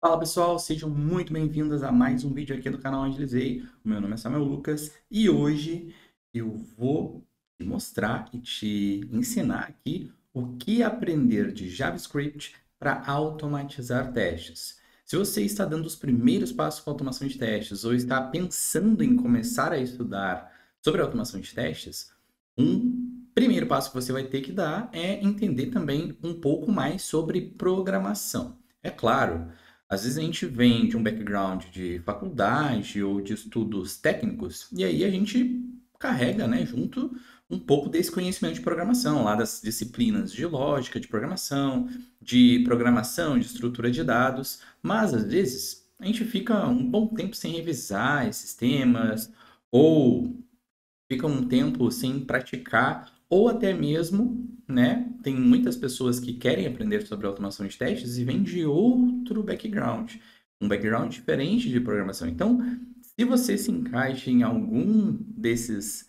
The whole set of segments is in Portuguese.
Fala pessoal, sejam muito bem-vindos a mais um vídeo aqui do canal Agilizei. O meu nome é Samuel Lucas e hoje eu vou te mostrar e te ensinar aqui o que aprender de JavaScript para automatizar testes. Se você está dando os primeiros passos com automação de testes ou está pensando em começar a estudar sobre automação de testes, um primeiro passo que você vai ter que dar é entender também um pouco mais sobre programação. É claro. Às vezes a gente vem de um background de faculdade ou de estudos técnicos, e aí a gente carrega, né, junto um pouco desse conhecimento de programação, lá das disciplinas de lógica de programação, de estrutura de dados, mas às vezes a gente fica um bom tempo sem revisar esses temas, ou fica um tempo sem praticar, ou até mesmo, né? Tem muitas pessoas que querem aprender sobre automação de testes e vêm de outro background, um background diferente de programação. Então, se você se encaixa em algum desses,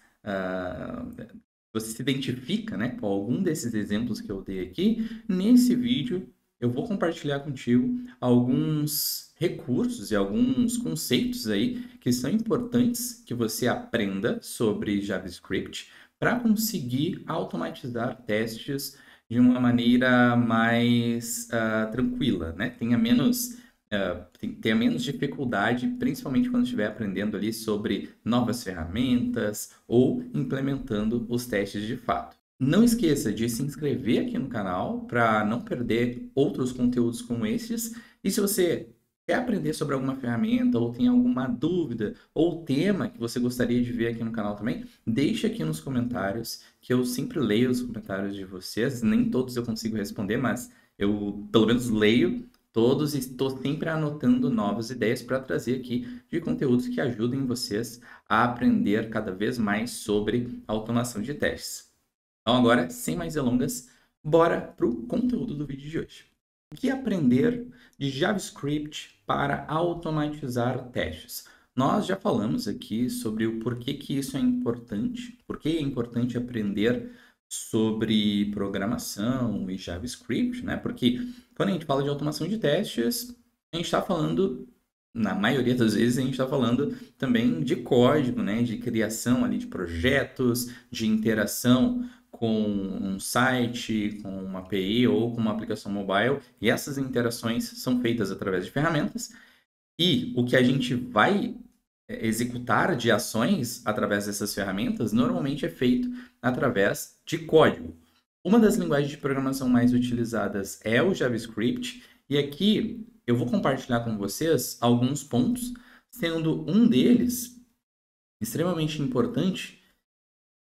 você se identifica, né, com algum desses exemplos que eu dei aqui, nesse vídeo eu vou compartilhar contigo alguns recursos e alguns conceitos aí que são importantes que você aprenda sobre JavaScript para conseguir automatizar testes de uma maneira mais tranquila, né? Tenha menos dificuldade, principalmente quando estiver aprendendo ali sobre novas ferramentas ou implementando os testes de fato. Não esqueça de se inscrever aqui no canal para não perder outros conteúdos como esses. E se você quer aprender sobre alguma ferramenta ou tem alguma dúvida ou tema que você gostaria de ver aqui no canal também, deixe aqui nos comentários, que eu sempre leio os comentários de vocês. Nem todos eu consigo responder, mas eu pelo menos leio todos e estou sempre anotando novas ideias para trazer aqui de conteúdos que ajudem vocês a aprender cada vez mais sobre automação de testes. Então agora, sem mais delongas, bora para o conteúdo do vídeo de hoje. O que aprender de JavaScript para automatizar testes? Nós já falamos aqui sobre o porquê que isso é importante, porquê é importante aprender sobre programação e JavaScript, né? Porque quando a gente fala de automação de testes, a gente está falando, na maioria das vezes, a gente está falando também de código, né? De criação ali de projetos, de interação com um site, com uma API ou com uma aplicação mobile, e essas interações são feitas através de ferramentas, e o que a gente vai executar de ações através dessas ferramentas normalmente é feito através de código. Uma das linguagens de programação mais utilizadas é o JavaScript, e aqui eu vou compartilhar com vocês alguns pontos, sendo um deles extremamente importante,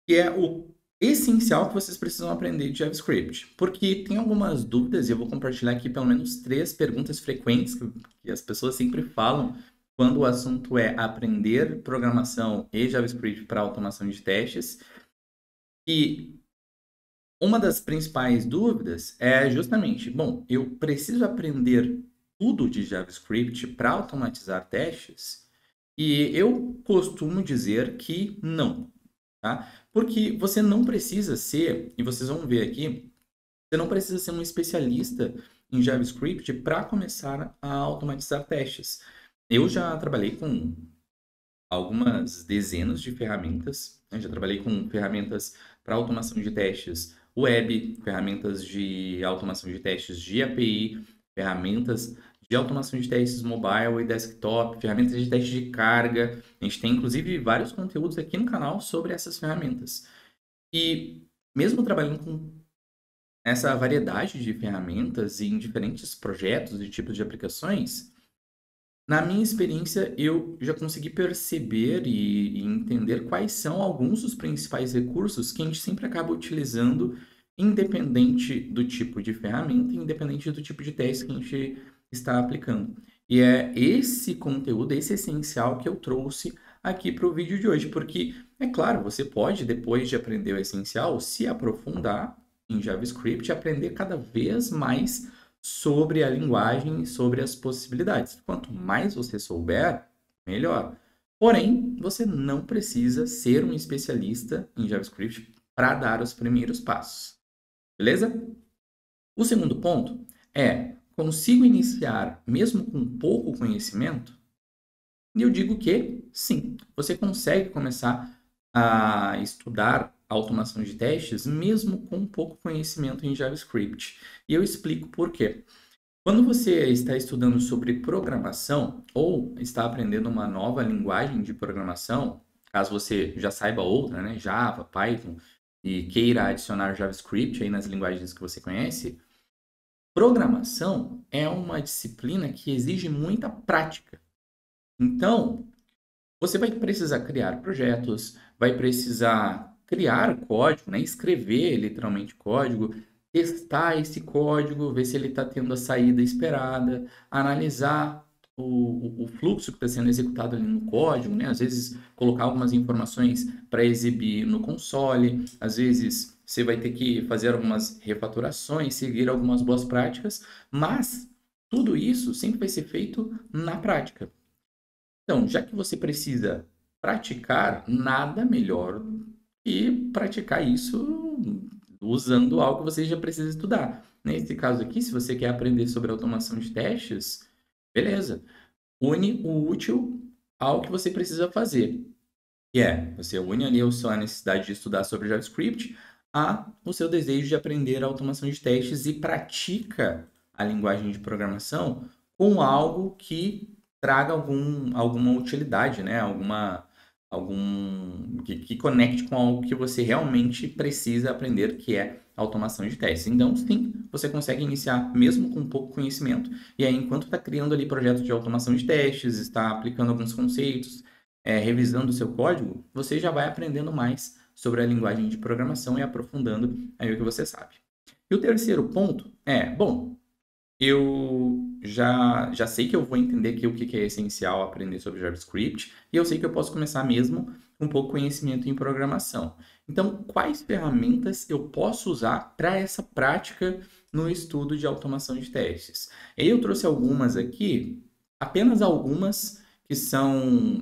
que é o essencial que vocês precisam aprender de JavaScript. Porque tem algumas dúvidas, e eu vou compartilhar aqui pelo menos 3 perguntas frequentes que as pessoas sempre falam quando o assunto é aprender programação e JavaScript para automação de testes. E uma das principais dúvidas é justamente, bom, eu preciso aprender tudo de JavaScript para automatizar testes? E eu costumo dizer que não, tá? Porque você não precisa ser, e vocês vão ver aqui, você não precisa ser um especialista em JavaScript para começar a automatizar testes. Eu já trabalhei com algumas dezenas de ferramentas, né? Já trabalhei com ferramentas para automação de testes web, ferramentas de automação de testes de API, ferramentas de automação de testes mobile e desktop, ferramentas de teste de carga. A gente tem inclusive vários conteúdos aqui no canal sobre essas ferramentas. E mesmo trabalhando com essa variedade de ferramentas e em diferentes projetos e tipos de aplicações, na minha experiência, eu já consegui perceber e entender quais são alguns dos principais recursos que a gente sempre acaba utilizando, independente do tipo de ferramenta, independente do tipo de teste que a gente está aplicando. E é esse conteúdo, esse essencial que eu trouxe aqui para o vídeo de hoje, porque, é claro, você pode, depois de aprender o essencial, se aprofundar em JavaScript e aprender cada vez mais sobre a linguagem e sobre as possibilidades. Quanto mais você souber, melhor. Porém, você não precisa ser um especialista em JavaScript para dar os primeiros passos. Beleza? O segundo ponto é consigo iniciar mesmo com pouco conhecimento? E eu digo que sim, você consegue começar a estudar automação de testes mesmo com pouco conhecimento em JavaScript. E eu explico por quê. Quando você está estudando sobre programação ou está aprendendo uma nova linguagem de programação, caso você já saiba outra, né, Java, Python, e queira adicionar JavaScript aí nas linguagens que você conhece, programação é uma disciplina que exige muita prática. Então, você vai precisar criar projetos, vai precisar criar código, né? Escrever literalmente código, testar esse código, ver se ele está tendo a saída esperada, analisar o fluxo que está sendo executado ali no código, né? Às vezes colocar algumas informações para exibir no console, às vezes você vai ter que fazer algumas refaturações, seguir algumas boas práticas, mas tudo isso sempre vai ser feito na prática. Então, já que você precisa praticar, nada melhor que praticar isso usando algo que você já precisa estudar. Nesse caso aqui, se você quer aprender sobre automação de testes, beleza. Une o útil ao que você precisa fazer. Que é, você une ali a sua necessidade de estudar sobre JavaScript a o seu desejo de aprender a automação de testes e pratica a linguagem de programação com algo que traga alguma utilidade, né? Que conecte com algo que você realmente precisa aprender, que é automação de testes. Então, sim, você consegue iniciar mesmo com pouco conhecimento, e aí, enquanto está criando ali projetos de automação de testes, está aplicando alguns conceitos, revisando o seu código, você já vai aprendendo mais sobre a linguagem de programação e aprofundando aí o que você sabe. E o terceiro ponto é, bom, eu já sei que eu vou entender que o que é essencial aprender sobre JavaScript e eu sei que eu posso começar mesmo com pouco conhecimento em programação. Então, quais ferramentas eu posso usar para essa prática no estudo de automação de testes? Eu trouxe algumas aqui, apenas algumas que são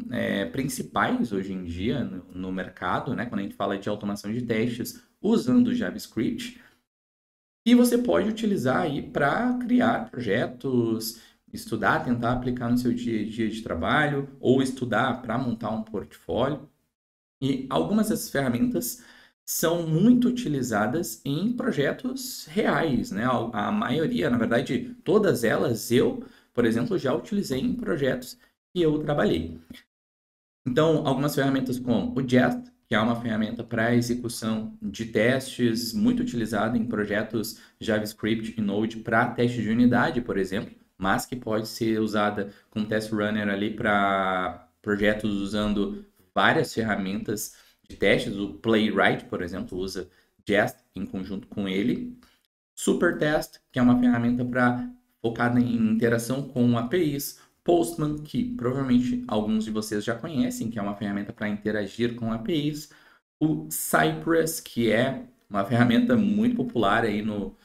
principais hoje em dia no mercado, né? Quando a gente fala de automação de testes usando JavaScript. E você pode utilizar aí para criar projetos, estudar, tentar aplicar no seu dia a dia de trabalho, ou estudar para montar um portfólio. E algumas dessas ferramentas são muito utilizadas em projetos reais, né? A maioria, na verdade, todas elas eu, por exemplo, já utilizei em projetos que eu trabalhei. Então, algumas ferramentas como o Jest, que é uma ferramenta para execução de testes, muito utilizada em projetos JavaScript e Node para testes de unidade, por exemplo, mas que pode ser usada como test runner ali para projetos usando várias ferramentas de testes. O Playwright, por exemplo, usa Jest em conjunto com ele. Supertest, que é uma ferramenta focada em interação com APIs. Postman, que provavelmente alguns de vocês já conhecem, que é uma ferramenta para interagir com APIs. O Cypress, que é uma ferramenta muito popular aí no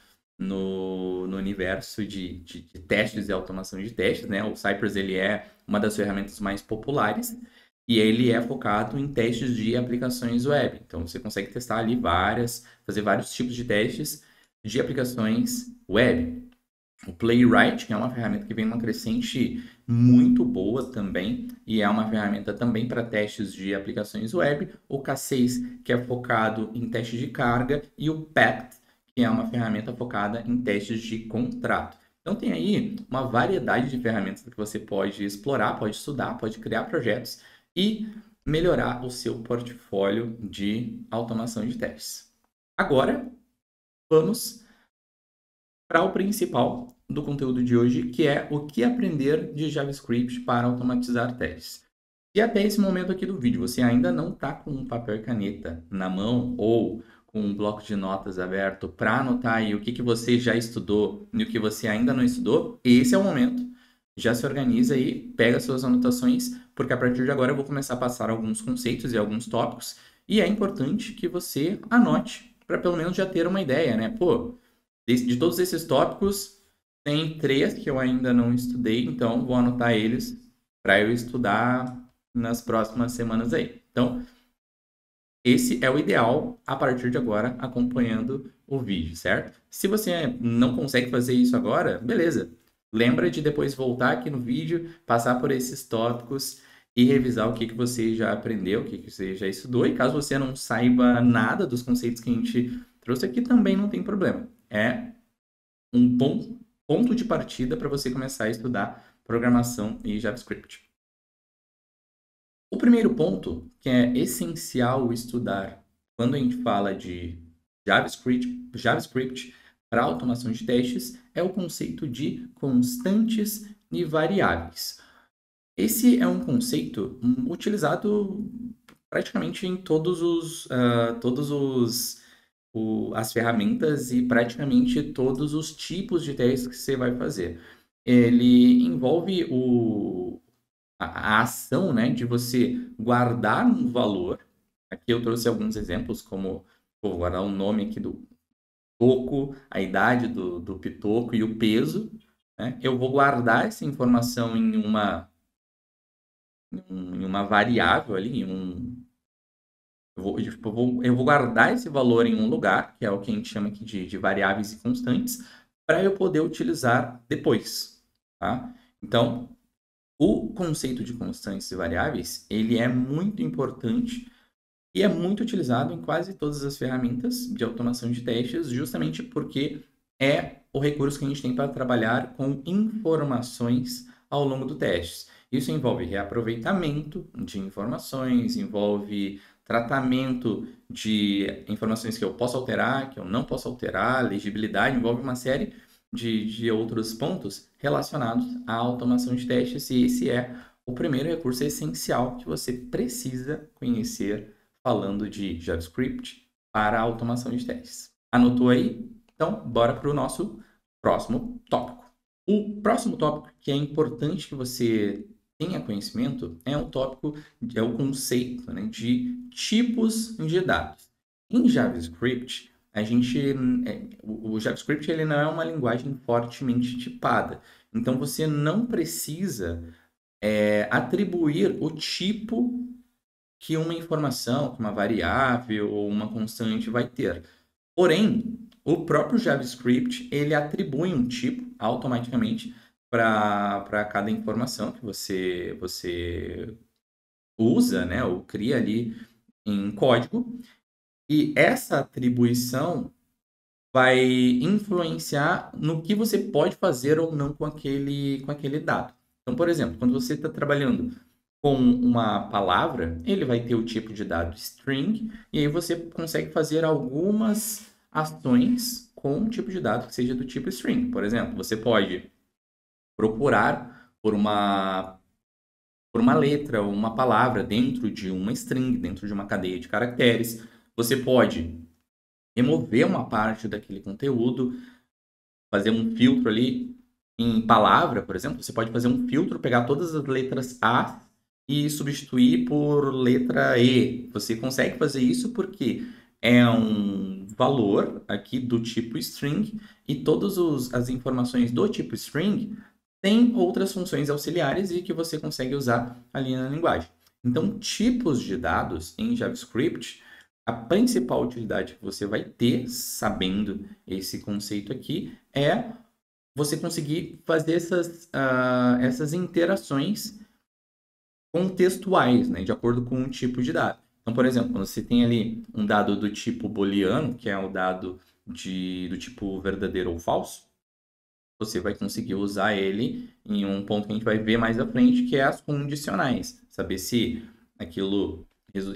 universo de testes e automação de testes, né? O Cypress, ele é uma das ferramentas mais populares e ele é focado em testes de aplicações web. Então, você consegue testar ali fazer vários tipos de testes de aplicações web. O Playwright, que é uma ferramenta que vem numa crescente muito boa também, e é uma ferramenta também para testes de aplicações web. O K6, que é focado em testes de carga, e o Pact, que é uma ferramenta focada em testes de contrato. Então tem aí uma variedade de ferramentas que você pode explorar, pode estudar, pode criar projetos e melhorar o seu portfólio de automação de testes. Agora, vamos para o principal do conteúdo de hoje, que é o que aprender de JavaScript para automatizar testes. Se até esse momento aqui do vídeo você ainda não está com um papel e caneta na mão ou com um bloco de notas aberto para anotar aí o que você já estudou e o que você ainda não estudou, esse é o momento. Já se organiza aí, pega suas anotações, porque a partir de agora eu vou começar a passar alguns conceitos e alguns tópicos, e é importante que você anote para pelo menos já ter uma ideia, né? Pô, de todos esses tópicos, tem 3 que eu ainda não estudei, então vou anotar eles para eu estudar nas próximas semanas aí. Então, esse é o ideal a partir de agora, acompanhando o vídeo, certo? Se você não consegue fazer isso agora, beleza. lembra de depois voltar aqui no vídeo, passar por esses tópicos e revisar o que você já aprendeu, o que você já estudou. E caso você não saiba nada dos conceitos que a gente trouxe aqui, também não tem problema. É um bom ponto de partida para você começar a estudar programação e JavaScript. O primeiro ponto que é essencial estudar quando a gente fala de JavaScript para automação de testes é o conceito de constantes e variáveis. Esse é um conceito utilizado praticamente em as ferramentas e praticamente todos os tipos de testes que você vai fazer. Ele envolve a ação, né, de você guardar um valor. Aqui eu trouxe alguns exemplos, como vou guardar o nome aqui do toco, a idade do pitoco e o peso. Né? Eu vou guardar essa informação em uma variável ali, eu vou guardar esse valor em um lugar, que é o que a gente chama aqui de variáveis e constantes, para eu poder utilizar depois. Tá? Então, o conceito de constantes e variáveis, ele é muito importante e é muito utilizado em quase todas as ferramentas de automação de testes, justamente porque é o recurso que a gente tem para trabalhar com informações ao longo do teste. Isso envolve reaproveitamento de informações, envolve tratamento de informações que eu posso alterar, que eu não posso alterar, legibilidade, envolve uma série de outros pontos relacionados à automação de testes, e esse é o primeiro recurso essencial que você precisa conhecer falando de JavaScript para a automação de testes. Anotou aí? Então, bora para o nosso próximo tópico. O próximo tópico que é importante que você tenha conhecimento é o conceito, né, de tipos de dados. Em JavaScript, o JavaScript ele não é uma linguagem fortemente tipada. Então, você não precisa atribuir o tipo que uma informação, que uma variável ou uma constante vai ter. Porém, o próprio JavaScript, ele atribui um tipo automaticamente para cada informação que você usa, né, ou cria ali em código. E essa atribuição vai influenciar no que você pode fazer ou não com aquele dado. Então, por exemplo, quando você está trabalhando com uma palavra, ele vai ter o tipo de dado string, e aí você consegue fazer algumas ações com um tipo de dado que seja do tipo string. Por exemplo, você pode procurar por uma letra ou uma palavra dentro de uma string, dentro de uma cadeia de caracteres. Você pode remover uma parte daquele conteúdo, fazer um filtro ali em palavra, por exemplo. Você pode fazer um filtro, pegar todas as letras A e substituir por letra E. Você consegue fazer isso porque é um valor aqui do tipo string e todas as informações do tipo string têm outras funções auxiliares e que você consegue usar ali na linguagem. Então, tipos de dados em JavaScript, a principal utilidade que você vai ter sabendo esse conceito aqui é você conseguir fazer essas interações contextuais, né, de acordo com o tipo de dado. Então, por exemplo, quando você tem ali um dado do tipo booleano, que é o dado do tipo verdadeiro ou falso, você vai conseguir usar ele em um ponto que a gente vai ver mais à frente, que é as condicionais. Saber se aquilo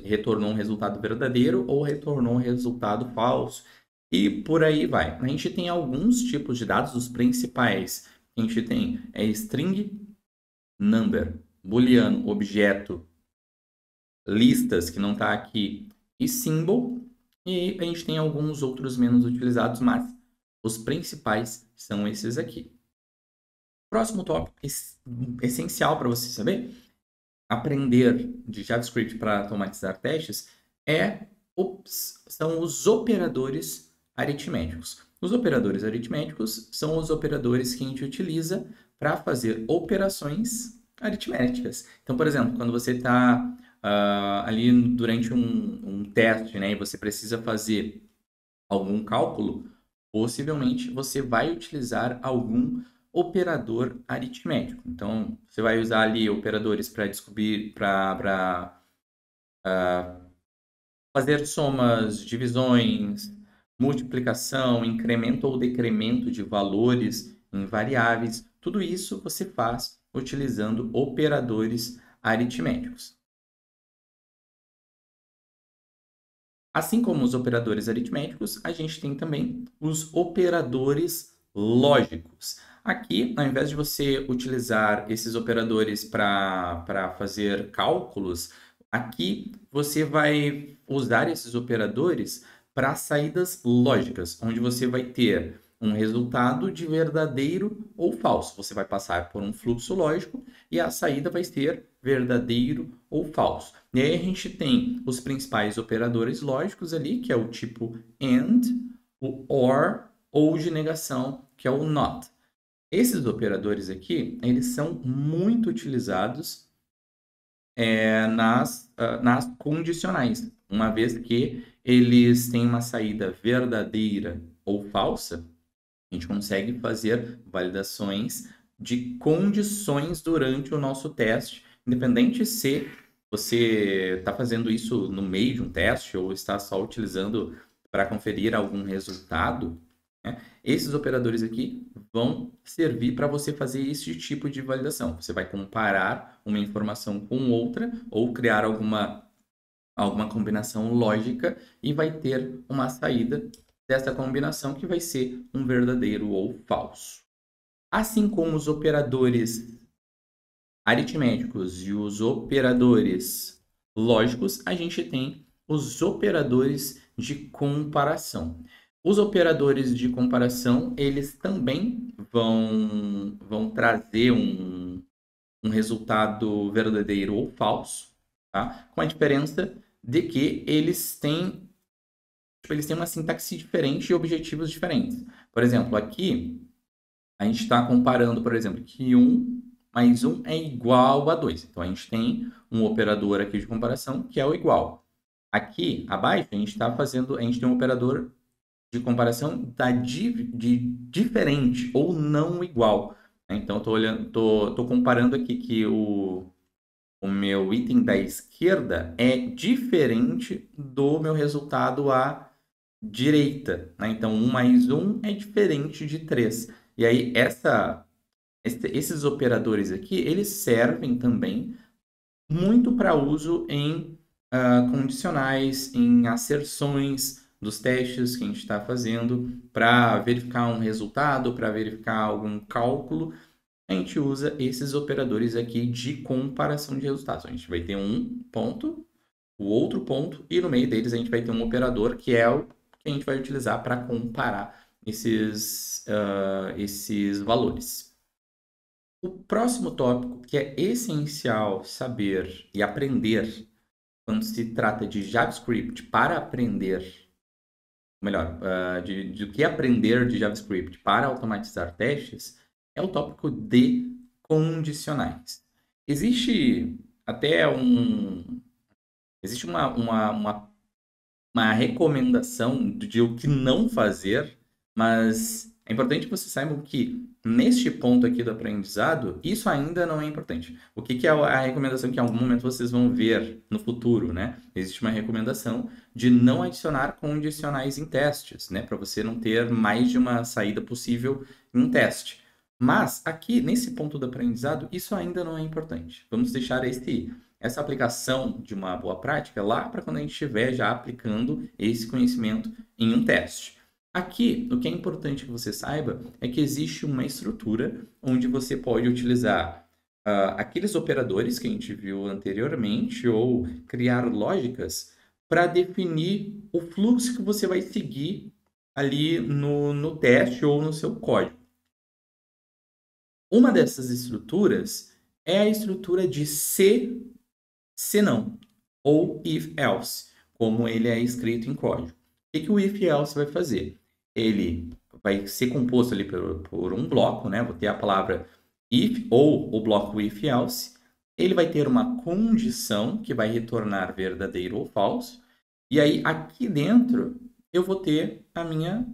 retornou um resultado verdadeiro ou retornou um resultado falso. E por aí vai. A gente tem alguns tipos de dados, os principais que a gente tem é string, number, booleano, objeto, listas, que não está aqui, e symbol. E a gente tem alguns outros menos utilizados, mas os principais são esses aqui. Próximo tópico essencial para você saber, aprender de JavaScript para automatizar testes, são os operadores aritméticos. Os operadores aritméticos são os operadores que a gente utiliza para fazer operações aritméticas. Então, por exemplo, quando você está ali durante um teste, né, e você precisa fazer algum cálculo, possivelmente você vai utilizar algum operador aritmético. Então, você vai usar ali operadores para descobrir, para fazer somas, divisões, multiplicação, incremento ou decremento de valores em variáveis. Tudo isso você faz utilizando operadores aritméticos. Assim como os operadores aritméticos, a gente tem também os operadores lógicos. Aqui, ao invés de você utilizar esses operadores para fazer cálculos, aqui você vai usar esses operadores para saídas lógicas, onde você vai ter um resultado de verdadeiro ou falso. Você vai passar por um fluxo lógico e a saída vai ser verdadeiro ou falso. E aí a gente tem os principais operadores lógicos ali, que é o tipo AND, o OR ou de negação, que é o NOT. Esses operadores aqui, eles são muito utilizados nas condicionais, uma vez que eles têm uma saída verdadeira ou falsa, a gente consegue fazer validações de condições durante o nosso teste, independente se você está fazendo isso no meio de um teste ou está só utilizando para conferir algum resultado, né? Esses operadores aqui vão servir para você fazer esse tipo de validação. Você vai comparar uma informação com outra ou criar alguma combinação lógica e vai ter uma saída dessa combinação que vai ser um verdadeiro ou falso. Assim como os operadores aritméticos e os operadores lógicos, a gente tem os operadores de comparação. Os operadores de comparação, eles também vão trazer um resultado verdadeiro ou falso, tá? Com a diferença de que eles têm uma sintaxe diferente e objetivos diferentes. Por exemplo, aqui a gente está comparando, por exemplo, que 1 mais 1 é igual a 2. Então, a gente tem um operador aqui de comparação que é o igual. Aqui, abaixo, a gente tem um operador de comparação de diferente ou não igual. Então, estou comparando aqui que o meu item da esquerda é diferente do meu resultado à direita, né? Então, 1 mais 1 é diferente de 3. E aí, esses operadores aqui, eles servem também muito para uso em condicionais, em asserções dos testes que a gente está fazendo para verificar um resultado, para verificar algum cálculo. A gente usa esses operadores aqui de comparação de resultados. A gente vai ter um ponto, o outro ponto, e no meio deles a gente vai ter um operador que é o que a gente vai utilizar para comparar esses valores. O próximo tópico que é essencial saber e aprender quando se trata de JavaScript para aprender, melhor, de que aprender de JavaScript para automatizar testes, é o tópico de condicionais. Existe uma recomendação de o que não fazer, mas é importante que vocês saibam que neste ponto aqui do aprendizado, isso ainda não é importante. O que é a recomendação que em algum momento vocês vão ver no futuro, né? Existe uma recomendação de não adicionar condicionais em testes, né? Para você não ter mais de uma saída possível em um teste. Mas aqui, nesse ponto do aprendizado, isso ainda não é importante. Vamos deixar essa aplicação de uma boa prática lá para quando a gente estiver já aplicando esse conhecimento em um teste. Aqui, o que é importante que você saiba é que existe uma estrutura onde você pode utilizar aqueles operadores que a gente viu anteriormente ou criar lógicas para definir o fluxo que você vai seguir ali no teste ou no seu código. Uma dessas estruturas é a estrutura de senão, ou if-else, como ele é escrito em código. O que o if-else vai fazer? Ele vai ser composto ali por um bloco, né? Vou ter a palavra if ou o bloco if-else. Ele vai ter uma condição que vai retornar verdadeiro ou falso. E aí, aqui dentro, eu vou ter a minha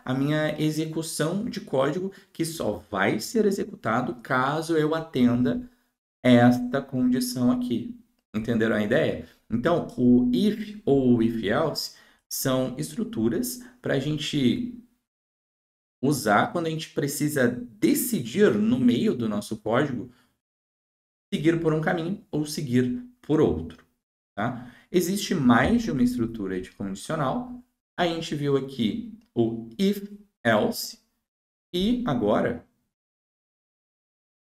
a minha execução de código, que só vai ser executado caso eu atenda esta condição aqui. Entenderam a ideia? Então, o if ou o if-else são estruturas para a gente usar quando a gente precisa decidir no meio do nosso código seguir por um caminho ou seguir por outro. Tá? Existe mais de uma estrutura de condicional. A gente viu aqui o if-else e agora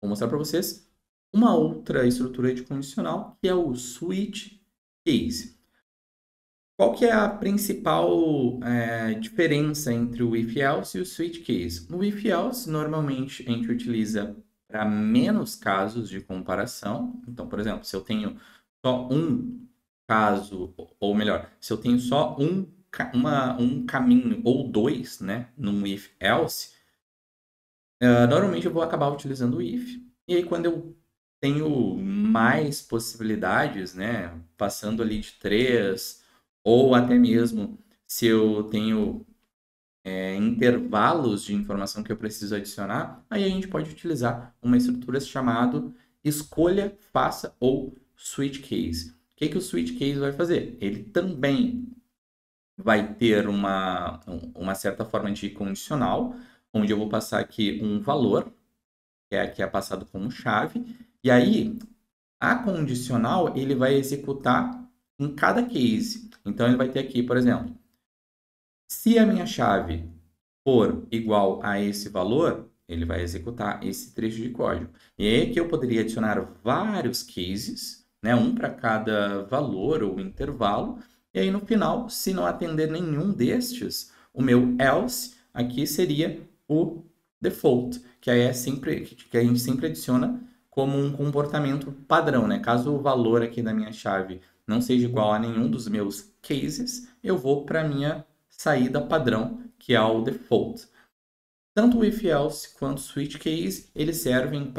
vou mostrar para vocês uma outra estrutura de condicional que é o switch case. Qual que é a principal diferença entre o if-else e o switch case? No if-else, normalmente a gente utiliza para menos casos de comparação. Então, por exemplo, se eu tenho só um caso, ou melhor, se eu tenho só um caminho ou dois, né, num if-else, normalmente eu vou acabar utilizando o if. E aí, quando eu tenho mais possibilidades, né, passando ali de 3, ou até mesmo se eu tenho intervalos de informação que eu preciso adicionar, aí a gente pode utilizar uma estrutura chamada escolha, faça ou switch case. O que o switch case vai fazer? Ele também vai ter uma certa forma de condicional, onde eu vou passar aqui um valor, que é passado como chave, e aí a condicional ele vai executar em cada case. Então ele vai ter aqui, por exemplo, se a minha chave for igual a esse valor, ele vai executar esse trecho de código. E aí que eu poderia adicionar vários cases, né, um para cada valor ou intervalo, e aí no final, se não atender nenhum destes, o meu else aqui seria o default, que aí é sempre que a gente sempre adiciona como um comportamento padrão, né? Caso o valor aqui da minha chave não seja igual a nenhum dos meus cases, eu vou para a minha saída padrão, que é o default. Tanto o if-else quanto o switch case, eles servem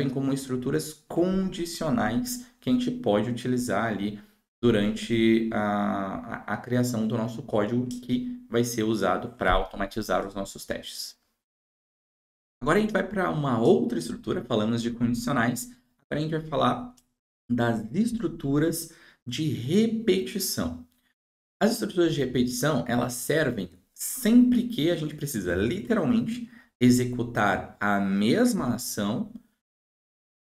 como estruturas condicionais que a gente pode utilizar ali durante a criação do nosso código que vai ser usado para automatizar os nossos testes. Agora a gente vai para uma outra estrutura, falamos de condicionais, agora a gente vai falar das estruturas de repetição. As estruturas de repetição, elas servem sempre que a gente precisa literalmente executar a mesma ação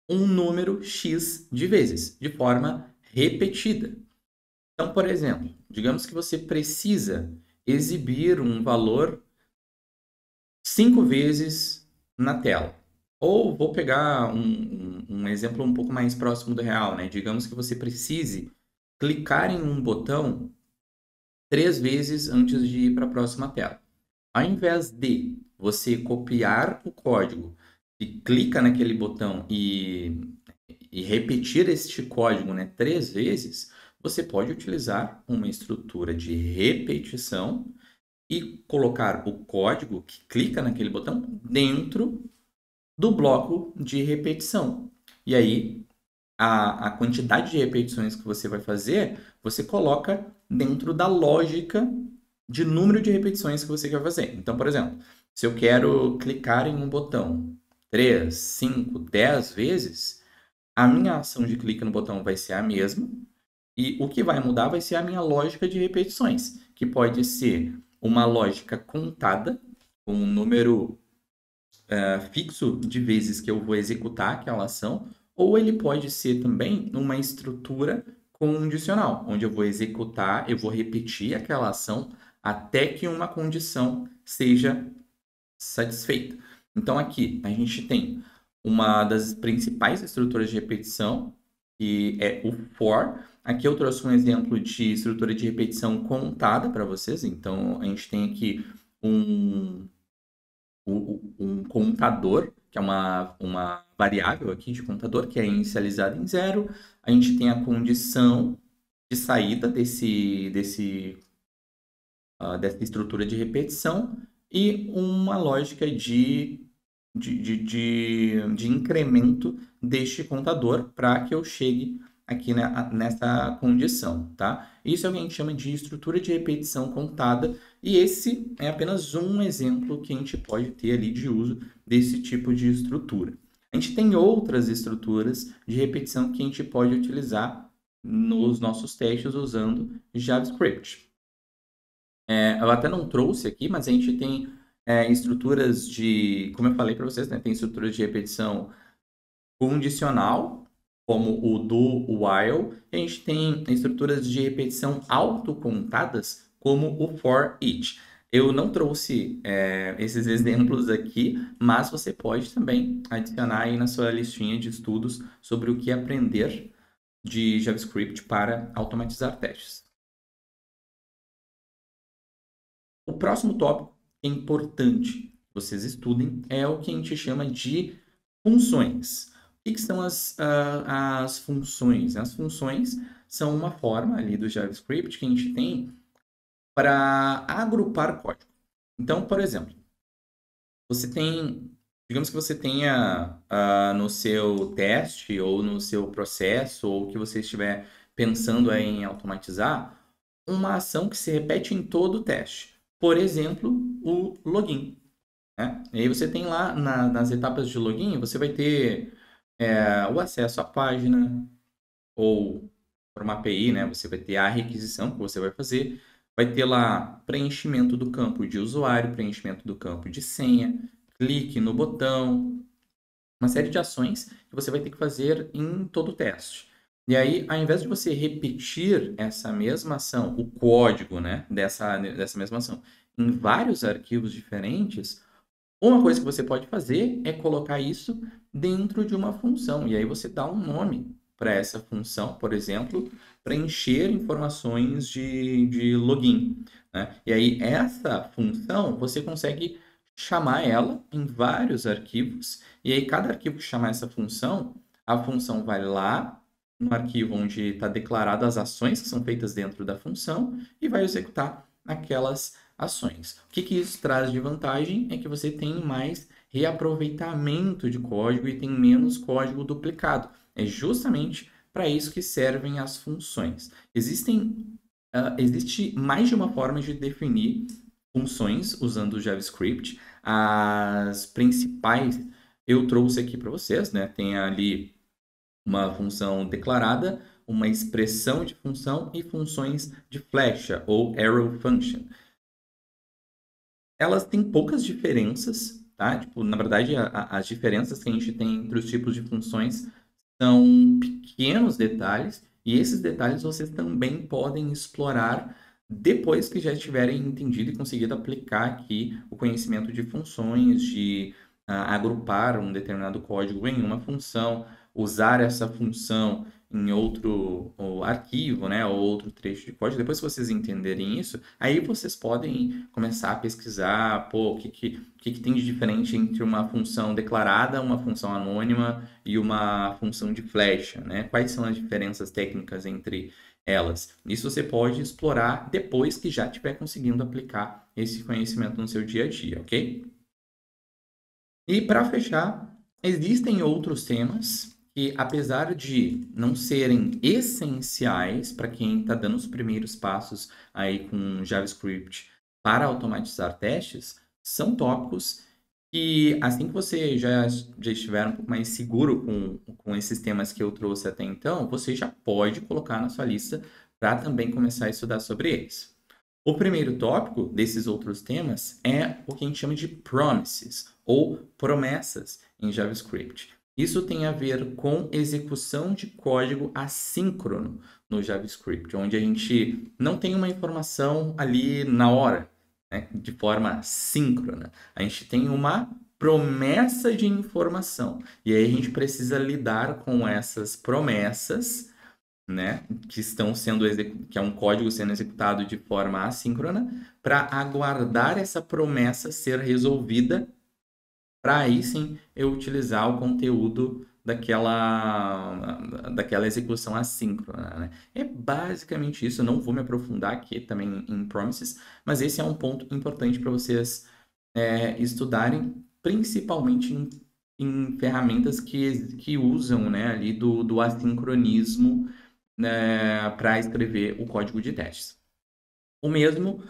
um número X de vezes, de forma repetida. Então, por exemplo, digamos que você precisa exibir um valor 5 vezes na tela. Ou vou pegar um exemplo um pouco mais próximo do real, né? Digamos que você precise clicar em um botão 3 vezes antes de ir para a próxima tela. Ao invés de você copiar o código e clica naquele botão e repetir este código, né, 3 vezes, você pode utilizar uma estrutura de repetição e colocar o código que clica naquele botão dentro do bloco de repetição. E aí, a quantidade de repetições que você vai fazer, você coloca dentro da lógica de número de repetições que você quer fazer. Então, por exemplo, se eu quero clicar em um botão 3, 5, 10 vezes, a minha ação de clique no botão vai ser a mesma, e o que vai mudar vai ser a minha lógica de repetições, que pode ser uma lógica contada, com um número fixo de vezes que eu vou executar aquela ação, ou ele pode ser também uma estrutura condicional, onde eu vou executar, eu vou repetir aquela ação até que uma condição seja satisfeita. Então aqui a gente tem uma das principais estruturas de repetição, que é o for. Aqui eu trouxe um exemplo de estrutura de repetição contada para vocês. Então a gente tem aqui um contador, que é uma variável aqui de contador, que é inicializada em 0. A gente tem a condição de saída dessa estrutura de repetição e uma lógica de incremento deste contador para que eu chegue aqui nessa condição, tá? Isso é o que a gente chama de estrutura de repetição contada, e esse é apenas um exemplo que a gente pode ter ali de uso desse tipo de estrutura. A gente tem outras estruturas de repetição que a gente pode utilizar nos nossos testes usando JavaScript. Eu até não trouxe aqui, mas a gente tem estruturas de, como eu falei para vocês, né, tem estruturas de repetição condicional, como o do while, e a gente tem estruturas de repetição autocontadas, como o for each. Eu não trouxe esses exemplos aqui, mas você pode também adicionar aí na sua listinha de estudos sobre o que aprender de JavaScript para automatizar testes. O próximo tópico que é importante que vocês estudem é o que a gente chama de funções. O que são as funções? As funções são uma forma ali do JavaScript que a gente tem para agrupar código. Então, por exemplo, digamos que você tenha no seu teste ou no seu processo ou que você estiver pensando em automatizar uma ação que se repete em todo o teste. Por exemplo, o login. Né? E aí você tem lá nas etapas de login, você vai ter o acesso à página, ou por uma API, né? Você vai ter a requisição que você vai fazer, vai ter lá preenchimento do campo de usuário, preenchimento do campo de senha, clique no botão, uma série de ações que você vai ter que fazer em todo o teste. E aí, ao invés de você repetir essa mesma ação, o código, né, dessa mesma ação, em vários arquivos diferentes, uma coisa que você pode fazer é colocar isso dentro de uma função. E aí você dá um nome para essa função, por exemplo, preencher informações de login. Né? E aí essa função você consegue chamar ela em vários arquivos. E aí cada arquivo que chamar essa função, a função vai lá no arquivo onde está declarado as ações que são feitas dentro da função e vai executar aquelas ações. O que isso traz de vantagem é que você tem mais reaproveitamento de código e tem menos código duplicado. É justamente para isso que servem as funções. Existe mais de uma forma de definir funções usando o JavaScript. As principais eu trouxe aqui para vocês, né? Tem ali uma função declarada, uma expressão de função e funções de flecha ou arrow function. Elas têm poucas diferenças, tá? Tipo, na verdade, as diferenças que a gente tem entre os tipos de funções são pequenos detalhes, e esses detalhes vocês também podem explorar depois que já tiverem entendido e conseguido aplicar aqui o conhecimento de funções, de agrupar um determinado código em uma função, usar essa função em outro arquivo, né, ou outro trecho de código. Depois que vocês entenderem isso, aí vocês podem começar a pesquisar, pô, o que tem de diferente entre uma função declarada, uma função anônima e uma função de flecha, né? Quais são as diferenças técnicas entre elas? Isso você pode explorar depois que já estiver conseguindo aplicar esse conhecimento no seu dia a dia, ok? E para fechar, existem outros temas que, apesar de não serem essenciais para quem está dando os primeiros passos aí com JavaScript para automatizar testes, são tópicos que, assim que você já estiver um pouco mais seguro com esses temas que eu trouxe até então, você já pode colocar na sua lista para também começar a estudar sobre eles. O primeiro tópico desses outros temas é o que a gente chama de promises, ou promessas em JavaScript. Isso tem a ver com execução de código assíncrono no JavaScript, onde a gente não tem uma informação ali na hora, né, de forma síncrona. A gente tem uma promessa de informação. E aí a gente precisa lidar com essas promessas, né, que é um código sendo executado de forma assíncrona, para aguardar essa promessa ser resolvida, para aí sim eu utilizar o conteúdo daquela execução assíncrona, né? É basicamente isso. Eu não vou me aprofundar aqui também em promises, mas esse é um ponto importante para vocês estudarem, principalmente em ferramentas que usam, né, ali do assincronismo, né, para escrever o código de testes. O mesmo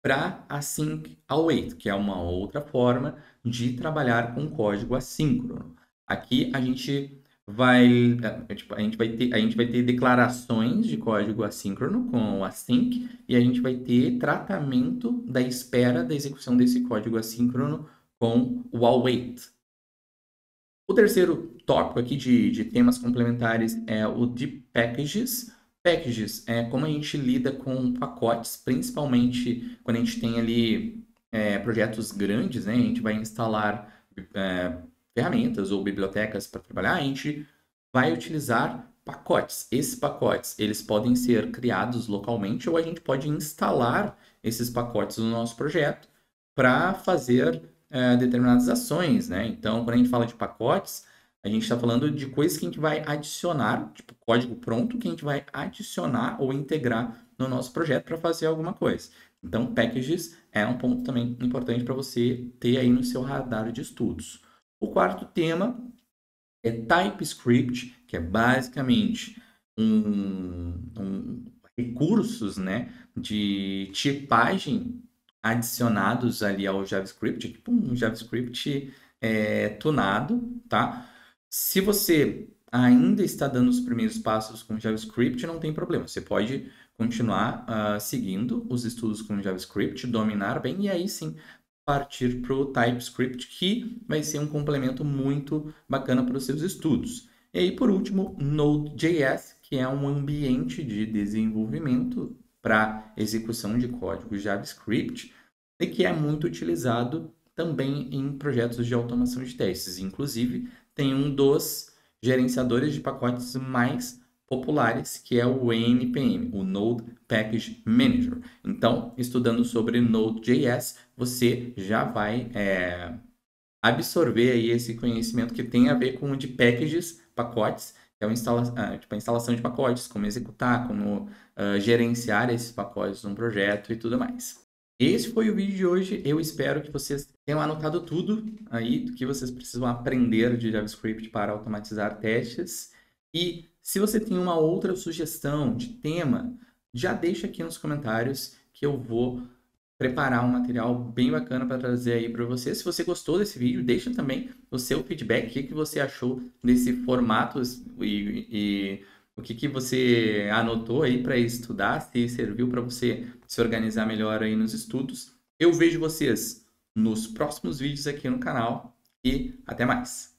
para Async Await, que é uma outra forma de trabalhar com código assíncrono. Aqui a gente vai, a gente vai ter declarações de código assíncrono com o async e a gente vai ter tratamento da espera da execução desse código assíncrono com o await. O terceiro tópico aqui de temas complementares é o de packages. Packages é como a gente lida com pacotes, principalmente quando a gente tem ali projetos grandes, né? A gente vai instalar ferramentas ou bibliotecas para trabalhar, a gente vai utilizar pacotes. Esses pacotes, eles podem ser criados localmente ou a gente pode instalar esses pacotes no nosso projeto para fazer determinadas ações, né? Então, quando a gente fala de pacotes, a gente está falando de coisas que a gente vai adicionar, tipo código pronto, que a gente vai adicionar ou integrar no nosso projeto para fazer alguma coisa. Então, packages é um ponto também importante para você ter aí no seu radar de estudos. O quarto tema é TypeScript, que é basicamente recursos, né, de tipagem adicionados ali ao JavaScript, tipo um JavaScript tunado, tá? Se você ainda está dando os primeiros passos com JavaScript, não tem problema. Você pode continuar seguindo os estudos com JavaScript, dominar bem e aí sim partir para o TypeScript, que vai ser um complemento muito bacana para os seus estudos. E aí, por último, Node.js, que é um ambiente de desenvolvimento para execução de código JavaScript e que é muito utilizado também em projetos de automação de testes. Inclusive, tem um dos gerenciadores de pacotes mais populares, que é o NPM, o Node Package Manager. Então, estudando sobre Node.js, você já vai absorver aí esse conhecimento que tem a ver com o de packages, pacotes, que é a instalação de pacotes, como executar, como gerenciar esses pacotes num projeto e tudo mais. Esse foi o vídeo de hoje. Eu espero que vocês tenham anotado tudo aí do que vocês precisam aprender de JavaScript para automatizar testes. E se você tem uma outra sugestão de tema, já deixa aqui nos comentários que eu vou preparar um material bem bacana para trazer aí para você. Se você gostou desse vídeo, deixa também o seu feedback, o que você achou desse formato e o que você anotou aí para estudar, se serviu para você se organizar melhor aí nos estudos. Eu vejo vocês nos próximos vídeos aqui no canal e até mais!